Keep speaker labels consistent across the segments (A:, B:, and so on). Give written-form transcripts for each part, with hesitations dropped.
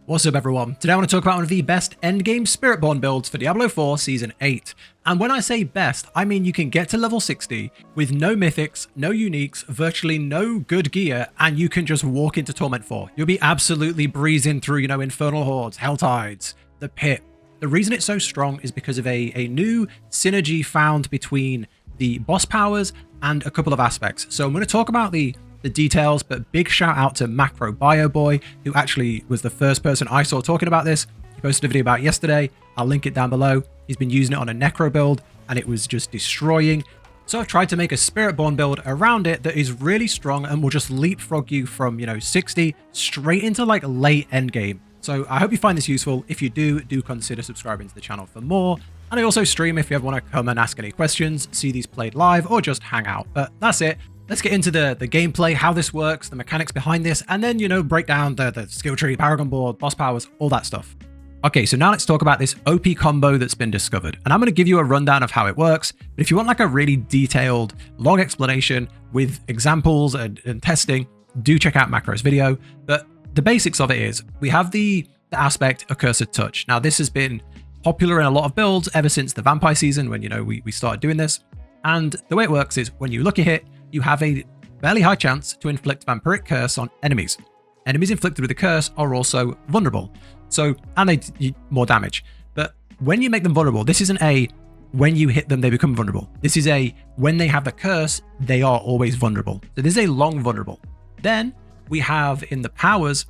A: What's up everyone? Today I want to talk about one of the best endgame Spiritborn builds for Diablo 4 Season 8. And when I say best, I mean you can get to level 60 with no mythics, no uniques, virtually no good gear, and you can just walk into Torment 4. You'll be absolutely breezing through, Infernal Hordes, Hell Tides, the Pit. The reason it's so strong is because of a new synergy found between the boss powers and a couple of aspects. So I'm going to talk about the details, but big shout out to Macro Bio Boy, who actually was the first person I saw talking about this. He posted a video about it yesterday. I'll link it down below. He's been using it on a Necro build and it was just destroying. So I've tried to make a Spiritborn build around it that is really strong and will just leapfrog you from, 60 straight into like late endgame. So I hope you find this useful. If you do consider subscribing to the channel for more. And I also stream if you ever want to come and ask any questions, see these played live, or just hang out. But that's it. Let's get into the gameplay, how this works, the mechanics behind this, and then, break down the skill tree, Paragon Board, boss powers, all that stuff. Okay, so now let's talk about this OP combo that's been discovered. And I'm going to give you a rundown of how it works. But if you want like a really detailed, long explanation with examples and testing, do check out Macro's video. But the basics of it is we have the aspect Accursed Touch. Now, this has been popular in a lot of builds ever since the vampire season when, we started doing this. And the way it works is when you lucky hit, you have a fairly high chance to inflict vampiric curse on enemies. Enemies inflicted with a curse are also vulnerable. So, and they do more damage. But when you make them vulnerable, this isn't a when you hit them, they become vulnerable. This is a when they have the curse, they are always vulnerable. So this is a long vulnerable. Then we have in the powers,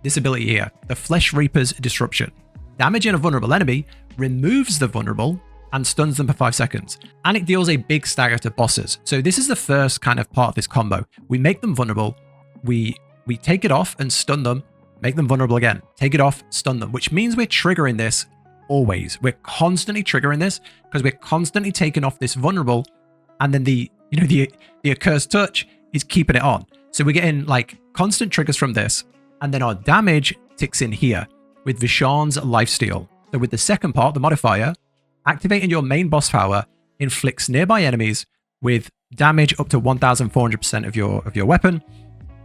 A: this ability here, the Flesh Reaper's Disruption. Damaging a vulnerable enemy removes the vulnerable and stuns them for 5 seconds. And it deals a big stagger to bosses. So this is the first kind of part of this combo. We make them vulnerable, we take it off and stun them, make them vulnerable again, take it off, stun them, which means we're triggering this always. We're constantly triggering this because we're constantly taking off this vulnerable, and then the Accursed Touch is keeping it on. So we're getting like constant triggers from this, and then our damage ticks in here with Vasharns Lifesteal. So with the second part, the modifier, activating your main boss power inflicts nearby enemies with damage up to 1400% of your weapon,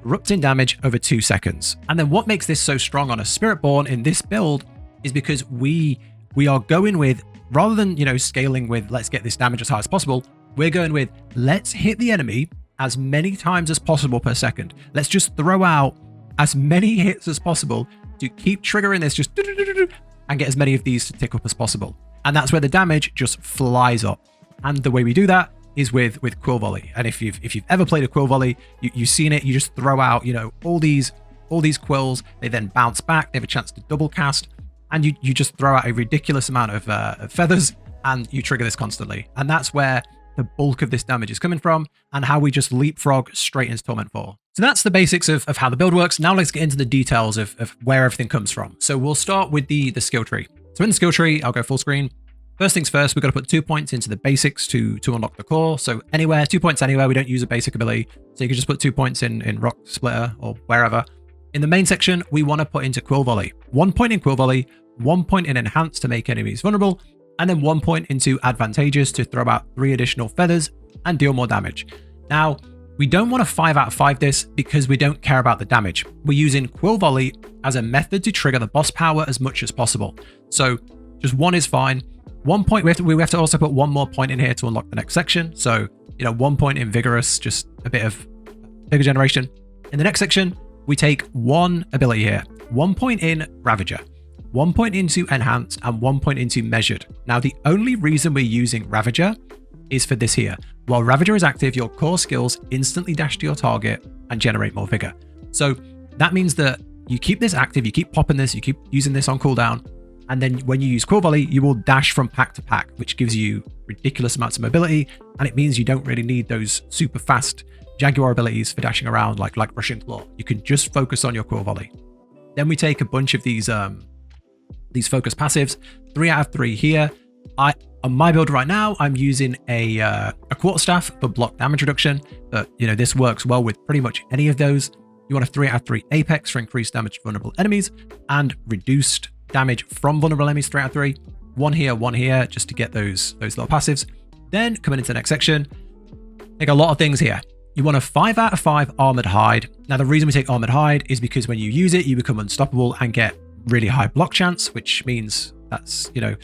A: erupting damage over 2 seconds. And then what makes this so strong on a Spiritborn in this build is because we are going with, rather than scaling with let's get this damage as high as possible, we're going with let's hit the enemy as many times as possible per second. Let's just throw out as many hits as possible to keep triggering this just and get as many of these to tick up as possible. And that's where the damage just flies up. And the way we do that is with quill volley. And if you've ever played a quill volley, you've seen it. You just throw out, all these quills. They then bounce back. They have a chance to double cast, and you just throw out a ridiculous amount of feathers, and you trigger this constantly. And that's where the bulk of this damage is coming from, and how we just leapfrog straight into Torment 4. So that's the basics of how the build works. Now let's get into the details of where everything comes from. So we'll start with the skill tree. So in the skill tree, I'll go full screen. First things first, we've got to put 2 points into the basics to unlock the core. So anywhere, 2 points anywhere, we don't use a basic ability. So you can just put 2 points in Rock Splitter or wherever. In the main section, we want to put into Quill Volley. 1 point in Quill Volley, 1 point in Enhance to make enemies vulnerable, and then 1 point into Advantageous to throw out 3 additional feathers and deal more damage. Now, we don't want to 5 out of 5 this because we don't care about the damage. We're using Quill Volley as a method to trigger the boss power as much as possible. So just 1 is fine. 1 point, we have to also put 1 more point in here to unlock the next section. So, 1 point in Vigorous, just a bit of Vigor generation. In the next section, we take 1 ability here. 1 point in Ravager, 1 point into Enhanced, and 1 point into Measured. Now, the only reason we're using Ravager is for this here. While Ravager is active, your core skills instantly dash to your target and generate more vigor. So that means that you keep this active, you keep popping this, you keep using this on cooldown, and then when you use Quill Volley, you will dash from pack to pack, which gives you ridiculous amounts of mobility, and it means you don't really need those super fast Jaguar abilities for dashing around like Rushing Claw. You can just focus on your Quill Volley. Then we take a bunch of these focus passives, 3 out of 3 here. On my build right now, I'm using a Quarterstaff for block damage reduction, but this works well with pretty much any of those. You want a 3 out of 3 Apex for increased damage to vulnerable enemies, and reduced damage from vulnerable enemies 3 out of 3. 1 here, just to get those little passives. Then coming into the next section, take a lot of things here. You want a 5 out of 5 Armored Hide. Now the reason we take Armored Hide is because when you use it, you become unstoppable and get really high block chance, which means that's, you know,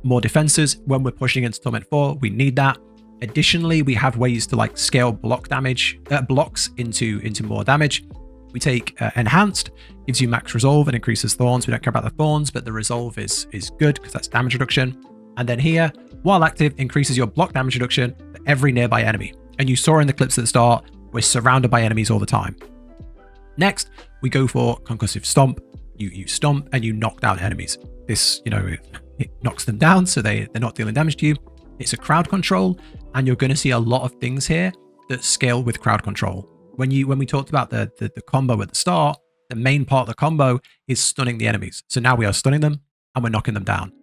A: more defenses. When we're pushing against Torment 4, we need that. Additionally, we have ways to like scale block damage, blocks into more damage. We take Enhanced, gives you max resolve and increases thorns. We don't care about the thorns, but the resolve is good because that's damage reduction. And then here, while active, increases your block damage reduction for every nearby enemy. And you saw in the clips at the start, we're surrounded by enemies all the time. Next, we go for Concussive Stomp. You stomp and you knock down enemies. This, you know, it knocks them down, so they're not dealing damage to you. It's a crowd control, and you're going to see a lot of things here that scale with crowd control. When we talked about the combo at the start, the main part of the combo is stunning the enemies. So now we are stunning them and we're knocking them down.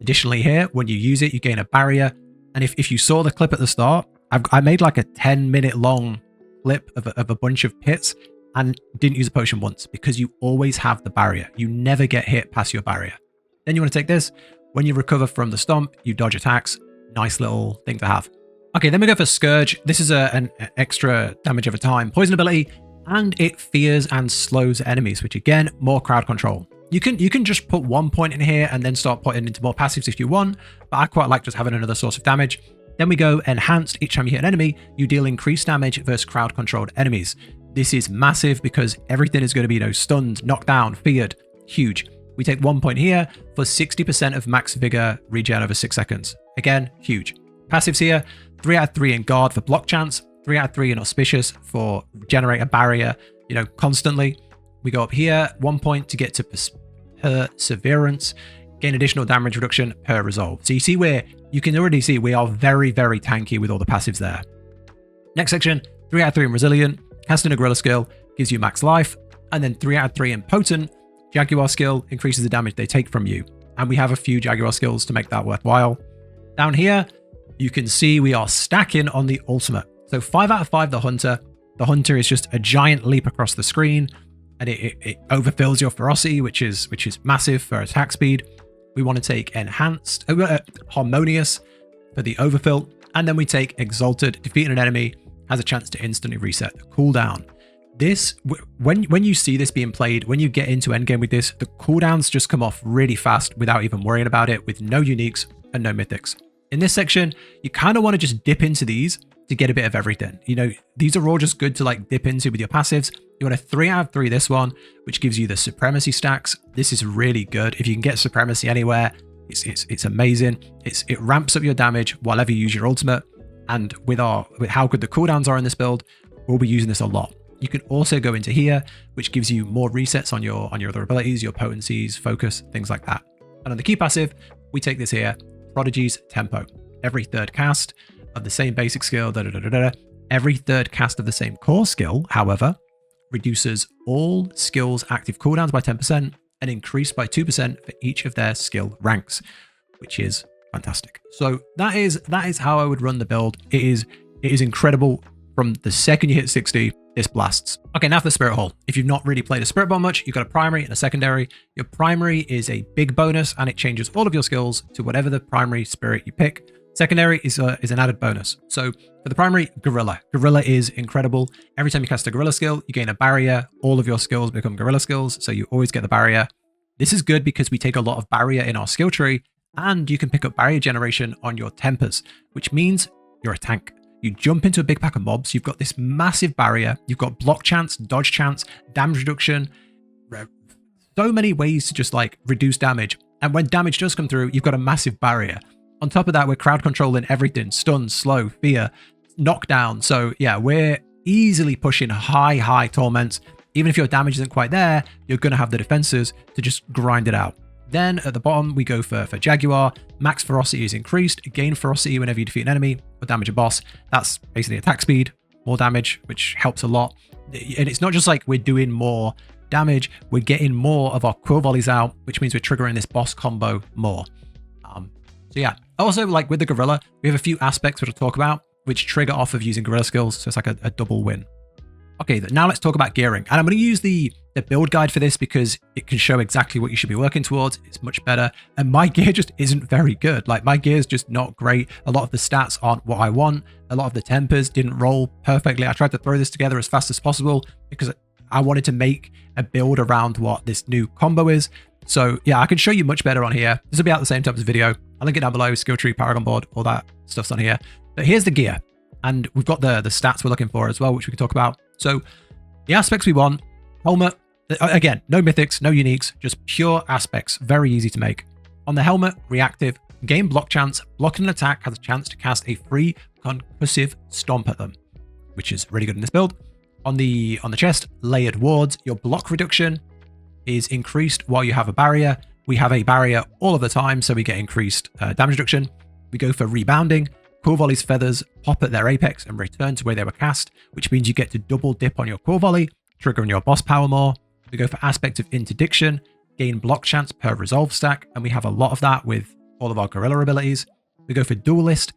A: Additionally here, when you use it, you gain a barrier. And if you saw the clip at the start, I made like a 10-minute long clip of a bunch of pits and didn't use a potion once because you always have the barrier. You never get hit past your barrier. Then you want to take this. When you recover from the stomp, you dodge attacks. Nice little thing to have. Okay, then we go for Scourge. This is an extra damage over time poison ability, and it fears and slows enemies, which again, more crowd control. You can just put 1 point in here and then start putting into more passives if you want, but I quite like just having another source of damage. Then we go Enhanced. Each time you hit an enemy, you deal increased damage versus crowd controlled enemies. This is massive because everything is going to be, you know, stunned, knocked down, feared. Huge. We take 1 point here for 60% of max vigor regen over 6 seconds. Again, huge. Passives here, 3 out of 3 in guard for block chance, 3 out of 3 in auspicious for generate a barrier, you know, constantly. We go up here, 1 point to get to perseverance, gain additional damage reduction per resolve. So you see where you can already see we are very, very tanky with all the passives there. Next section, 3 out of 3 in resilient, casting a gorilla skill gives you max life, and then 3 out of 3 in potent, Jaguar skill increases the damage they take from you. And we have a few Jaguar skills to make that worthwhile. Down here, you can see we are stacking on the ultimate. So 5 out of 5 the Hunter. The Hunter is just a giant leap across the screen, and it overfills your ferocity, which is massive for attack speed. We want to take Enhanced, Harmonious for the overfill, and then we take Exalted. Defeating an enemy has a chance to instantly reset the cooldown. This, when you see this being played, when you get into endgame with this, the cooldowns just come off really fast without even worrying about it, with no uniques and no mythics. In this section, you kind of want to just dip into these to get a bit of everything. You know, these are all just good to like dip into with your passives. You want a 3 out of 3 this one, which gives you the supremacy stacks. This is really good. If you can get supremacy anywhere, it's amazing. It ramps up your damage while ever you use your ultimate. And with how good the cooldowns are in this build, we'll be using this a lot. You can also go into here, which gives you more resets on your other abilities, your potencies, focus, things like that. And on the key passive, we take this here, Prodigy's Tempo. Every third cast of the same basic skill, every third cast of the same core skill, however, reduces all skills active cooldowns by 10% and increased by 2% for each of their skill ranks, which is fantastic. So that is how I would run the build. It is incredible. From the second you hit 60, this blasts. Okay, now for the Spirit Hall. If you've not really played a Spiritborn much, you've got a primary and a secondary. Your primary is a big bonus, and it changes all of your skills to whatever the primary spirit you pick. Secondary is an added bonus. So for the primary, Gorilla. Gorilla is incredible. Every time you cast a Gorilla skill, you gain a barrier. All of your skills become Gorilla skills, so you always get the barrier. This is good because we take a lot of barrier in our skill tree, and you can pick up barrier generation on your tempers, which means you're a tank. You jump into a big pack of mobs, you've got this massive barrier, you've got block chance, dodge chance, damage reduction, so many ways to just like reduce damage. And when damage does come through, you've got a massive barrier. On top of that, we're crowd controlling everything, stun, slow, fear, knockdown. So yeah, we're easily pushing high torments. Even if your damage isn't quite there, you're going to have the defenses to just grind it out. Then at the bottom, we go for Jaguar. Max ferocity is increased. Gain ferocity whenever you defeat an enemy or damage a boss. That's basically attack speed, more damage, which helps a lot. And it's not just like we're doing more damage, we're getting more of our quill volleys out, which means we're triggering this boss combo more. So yeah, also like with the Gorilla, we have a few aspects which I'll talk about, which trigger off of using Gorilla skills. So it's like a double win. Okay, now let's talk about gearing. And I'm going to use the build guide for this because it can show exactly what you should be working towards. It's much better. And my gear just isn't very good. Like my gear is just not great. A lot of the stats aren't what I want. A lot of the tempers didn't roll perfectly. I tried to throw this together as fast as possible because I wanted to make a build around what this new combo is. So yeah, I can show you much better on here. This will be out at the same time as the video. I'll link it down below, skill tree, Paragon Board, all that stuff's on here. But here's the gear. And we've got the stats we're looking for as well, which we can talk about. So the aspects we want, helmet, again, no mythics, no uniques, just pure aspects, very easy to make. On the helmet, reactive, gain block chance, blocking an attack has a chance to cast a free concussive stomp at them, which is really good in this build. On the chest, layered wards, your block reduction is increased while you have a barrier. We have a barrier all of the time, so we get increased damage reduction. We go for rebounding. Quill volley's feathers pop at their apex and return to where they were cast, which means you get to double dip on your quill volley, triggering your boss power more. We go for aspect of interdiction, gain block chance per resolve stack, and we have a lot of that with all of our gorilla abilities. We go for duelist,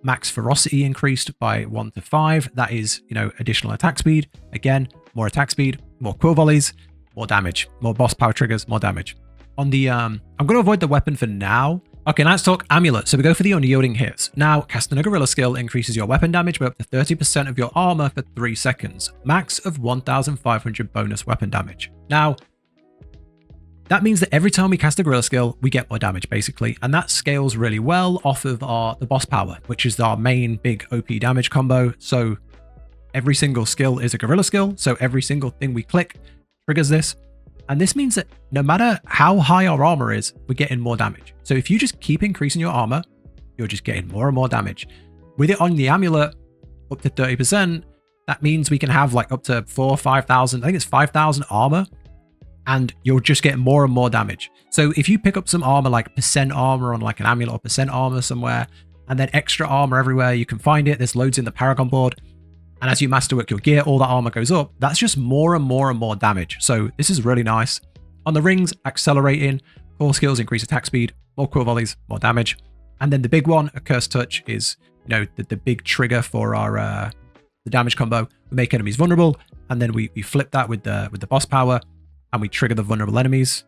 A: max ferocity increased by 1 to 5. That is, additional attack speed. Again, more attack speed, more quill volleys, more damage, more boss power triggers, more damage. On the, I'm going to avoid the weapon for now. Okay, now let's talk amulet. So we go for the unyielding hits. Now, casting a gorilla skill increases your weapon damage by up to 30% of your armor for 3 seconds. Max of 1,500 bonus weapon damage. Now, that means that every time we cast a gorilla skill, we get more damage, basically. And that scales really well off of the boss power, which is our main big OP damage combo. So every single skill is a gorilla skill. So every single thing we click triggers this. And this means that no matter how high our armor is, we're getting more damage. So if you just keep increasing your armor, you're just getting more and more damage. With it on the amulet, up to 30%, that means we can have like up to 4,000 or 5,000, I think it's 5,000 armor, and you'll just get more and more damage. So if you pick up some armor, like percent armor on like an amulet or percent armor somewhere, and then extra armor everywhere, you can find it. There's loads in the Paragon Board. And as you masterwork your gear, all that armor goes up. That's just more and more and more damage. So this is really nice. On the rings, accelerating, core skills increase attack speed, more quill volleys, more damage. And then the big one, a cursed touch, is the big trigger for our the damage combo. We make enemies vulnerable, and then we flip that with the boss power, and we trigger the vulnerable enemies,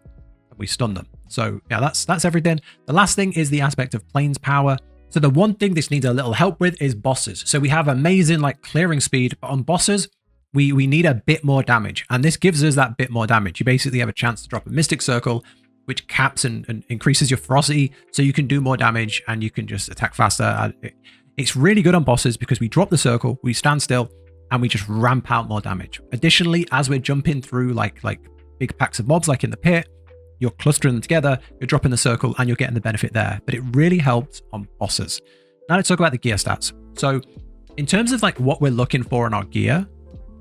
A: and we stun them. So yeah, that's everything. The last thing is the aspect of planes power. So the one thing this needs a little help with is bosses. So we have amazing like clearing speed, but on bosses, we need a bit more damage. And this gives us that bit more damage. You basically have a chance to drop a Mystic Circle, which caps and increases your ferocity, so you can do more damage and you can just attack faster. It's really good on bosses because we drop the circle, we stand still, and we just ramp out more damage. Additionally, as we're jumping through like big packs of mobs, like in the pit, you're clustering them together, you're dropping the circle, and you're getting the benefit there. But it really helps on bosses. Now let's talk about the gear stats. So in terms of like what we're looking for in our gear,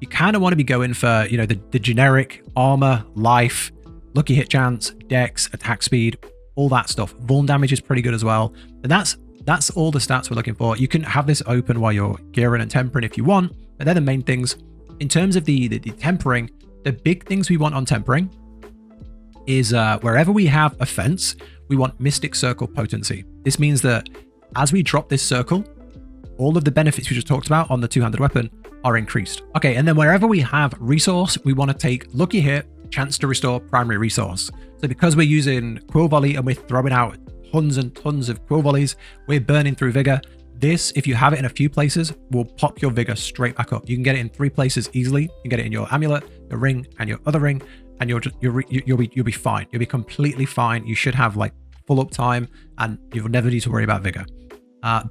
A: you kind of want to be going for, the generic armor, life, lucky hit chance, dex, attack speed, all that stuff. Vuln damage is pretty good as well. And that's all the stats we're looking for. You can have this open while you're gearing and tempering if you want, but they're the main things. In terms of the tempering, the big things we want on tempering is wherever we have offense, we want Mystic Circle potency. This means that as we drop this circle, all of the benefits we just talked about on the two-handed weapon are increased. Okay, and then wherever we have resource, we want to take lucky hit, chance to restore primary resource. So because we're using quill volley and we're throwing out tons and tons of quill volleys, we're burning through vigor. This, if you have it in a few places, will pop your vigor straight back up. You can get it in 3 places easily. You can get it in your amulet, your ring, and your other ring, and you'll be fine. You'll be completely fine. You should have like full uptime, and you'll never need to worry about vigor.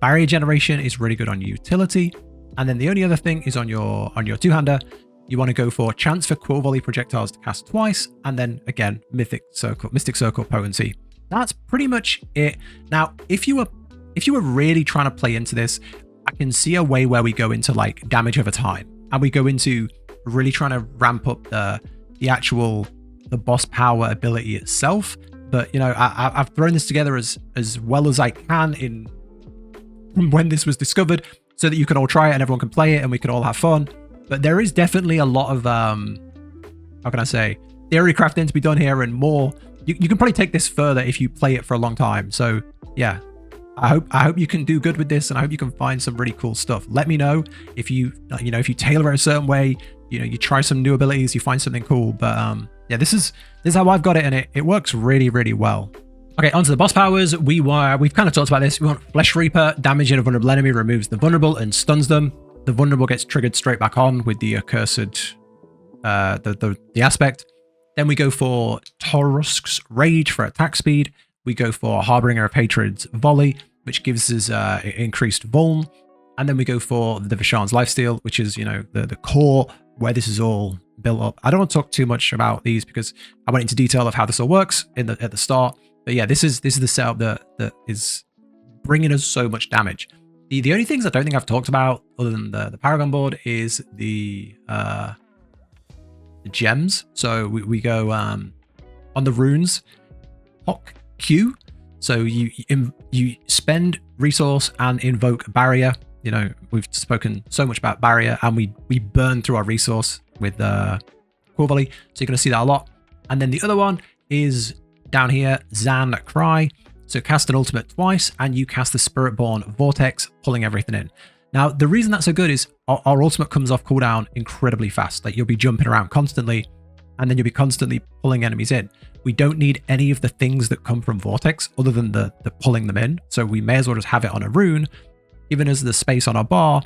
A: Barrier generation is really good on utility, and then the only other thing is on your two-hander. You want to go for chance for quill volley projectiles to cast twice, and then again Mystic Circle potency. That's pretty much it. Now, if you were really trying to play into this, I can see a way where we go into like damage over time, and we go into really trying to ramp up the boss power ability itself. But I've thrown this together as well as I can in when this was discovered, so that you can all try it and everyone can play it and we can all have fun. But there is definitely a lot of how can I say, theory crafting to be done here, and more. You can probably take this further if you play it for a long time. So yeah, I hope you can do good with this, and I hope you can find some really cool stuff. Let me know if you tailor it a certain way, you try some new abilities, you find something cool. But yeah, this is how I've got it, and it works really, really well. Okay, onto the boss powers. We've kind of talked about this. We want Flesh Reaper. Damaging a vulnerable enemy removes the vulnerable and stuns them. The vulnerable gets triggered straight back on with the accursed the aspect. Then we go for Torusk's Rage for attack speed. We go for Harbinger of Hatred's Volley, which gives us increased vuln. And then we go for the Vasharns Lifesteal, which is, you know, the core where this is all built up. I don't want to talk too much about these because I went into detail of how this all works at the start. But yeah, this is the setup that is bringing us so much damage. The only things I don't think I've talked about other than the Paragon Board is the gems. So we go on the runes, Hock Q. So you spend resource and invoke barrier. You know, we've spoken so much about barrier, and we burn through our resource with quill volley. So you're going to see that a lot. And then the other one is down here, Zan Cry. So cast an ultimate twice, and you cast the Spiritborn Vortex, pulling everything in. Now, the reason that's so good is our ultimate comes off cooldown incredibly fast. Like, you'll be jumping around constantly, and then you'll be constantly pulling enemies in. We don't need any of the things that come from Vortex other than the pulling them in. So we may as well just have it on a rune, giving us the space on our bar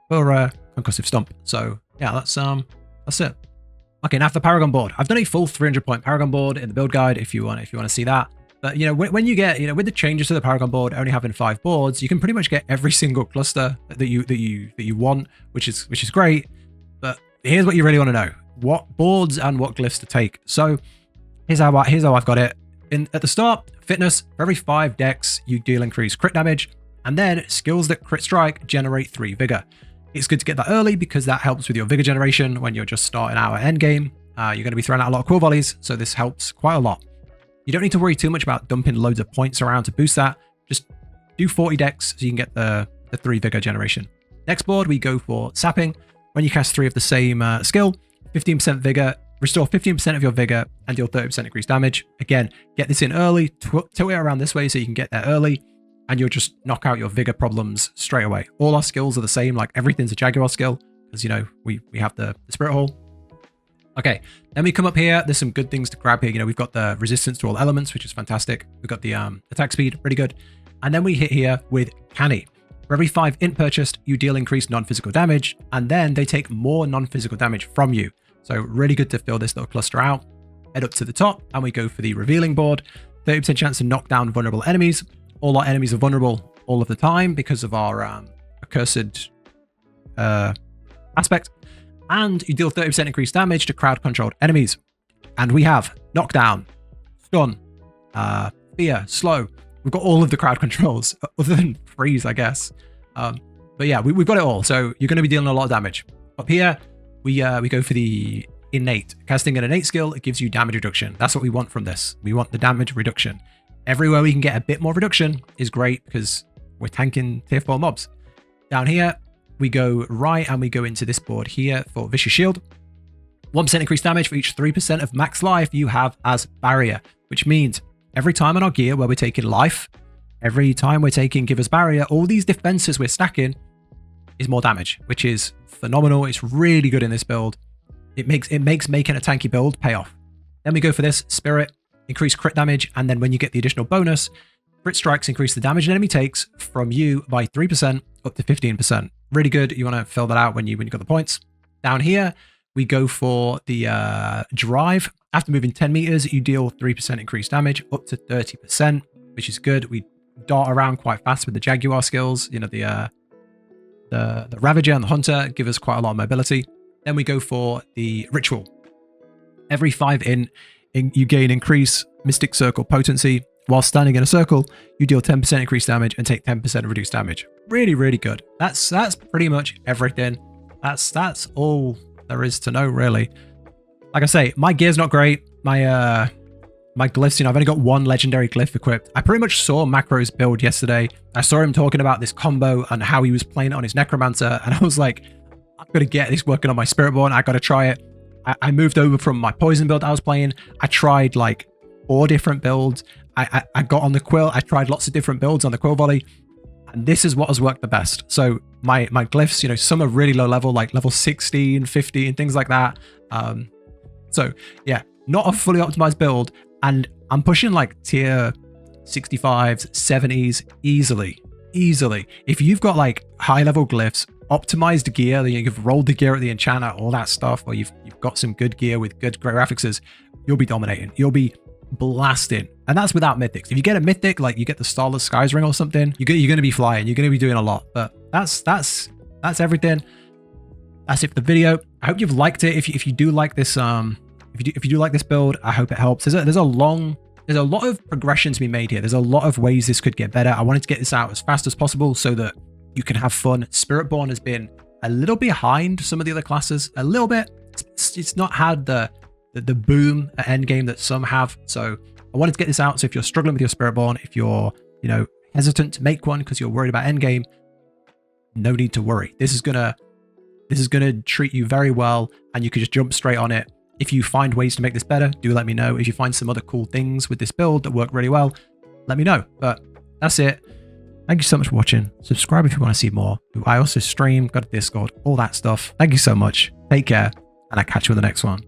A: for a concussive stomp. So yeah, that's it. Okay, now for the Paragon Board. I've done a full 300-point Paragon Board in the build guide if you want to see that. But you know, when you get, you know, with the changes to the Paragon Board only having 5 boards, you can pretty much get every single cluster that you want, which is great. But here's what you really want to know: what boards and what glyphs to take. So here's how I've got it. At the start, fitness, for every 5 dex, you deal increased crit damage, and then skills that crit strike generate 3 vigor. It's good to get that early because that helps with your vigor generation when you're just starting out at endgame. You're going to be throwing out a lot of quill volleys, so this helps quite a lot. You don't need to worry too much about dumping loads of points around to boost that. Just do 40 dex so you can get the 3 vigor generation. Next board, we go for sapping. When you cast 3 of the same skill, 15% vigor, restore 15% of your vigor, and deal 30% increased damage. Again, get this in early, tilt it around this way so you can get there early, and you'll just knock out your vigor problems straight away. All our skills are the same, like everything's a Jaguar skill, because, you know, we have the Spirit Hall. Okay, then we come up here. There's some good things to grab here. You know, we've got the resistance to all elements, which is fantastic. We've got the attack speed, pretty good. And then we hit here with Canny. For every 5 int purchased, you deal increased non-physical damage, and then they take more non-physical damage from you. So really good to fill this little cluster out. Head up to the top, and we go for the revealing board. 30% chance to knock down vulnerable enemies. All our enemies are vulnerable all of the time because of our accursed aspect. And you deal 30% increased damage to crowd-controlled enemies. And we have knockdown, stun, fear, slow. We've got all of the crowd controls, other than freeze, I guess. But yeah, we've got it all. So you're going to be dealing a lot of damage. Up here, we go for the innate. Casting an innate skill, it gives you damage reduction. That's what we want from this. We want the damage reduction. Everywhere we can get a bit more reduction is great because we're tanking tier 4 mobs. Down here, we go right and we go into this board here for Vicious Shield. 1% increased damage for each 3% of max life you have as barrier, which means every time on our gear where we're taking life, every time we're taking Give Us Barrier, all these defenses we're stacking is more damage, which is phenomenal. It's really good in this build. It makes making a tanky build pay off. Then we go for this Spirit, increase crit damage, and then when you get the additional bonus, crit strikes increase the damage an enemy takes from you by 3% up to 15%. Really good. You want to fill that out when you got the points. Down here, we go for the drive. After moving 10 meters, you deal 3% increased damage up to 30%, which is good. We dart around quite fast with the Jaguar skills. You know, the Ravager and the Hunter give us quite a lot of mobility. Then we go for the Ritual. Every 5 you gain increase Mystic Circle potency. While standing in a circle, you deal 10% increased damage and take 10% reduced damage. Really, really good. That's pretty much everything. That's all there is to know, really. Like I say, my gear's not great. My glyphs, you know, I've only got 1 legendary glyph equipped. I pretty much saw Macro's build yesterday. I saw him talking about this combo and how he was playing it on his Necromancer, and I was like, I've got to get this working on my Spiritborn. I got to try it. I moved over from my poison build I was playing. I tried like 4 different builds. I got on the quill. I tried lots of different builds on the quill volley, and this is what has worked the best. So my glyphs, you know, some are really low level, like level 16, 50, and things like that. So yeah, not a fully optimized build, and I'm pushing like tier 65s, 70s easily. If you've got like high level glyphs, optimized gear, you've rolled the gear at the enchanter, all that stuff, or you've got some good gear with good graphics, you'll be dominating. You'll be blasting. And that's without mythics. If you get a mythic, like you get the Starless Skies ring or something, you're going to be flying. You're going to be doing a lot. But that's everything. That's it for the video. I hope you've liked it. If you do like this, if you do like this build, I hope it helps. There's a lot of progression to be made here. There's a lot of ways this could get better. I wanted to get this out as fast as possible so that you can have fun. Spiritborn has been a little behind some of the other classes, a little bit. It's not had the boom at Endgame that some have. So I wanted to get this out. So if you're struggling with your Spiritborn, if you're, hesitant to make one because you're worried about Endgame, no need to worry. This is gonna treat you very well, and you can just jump straight on it. If you find ways to make this better, do let me know. If you find some other cool things with this build that work really well, let me know. But that's it. Thank you so much for watching. Subscribe if you want to see more. I also stream, got a Discord, all that stuff. Thank you so much. Take care, and I'll catch you in the next one.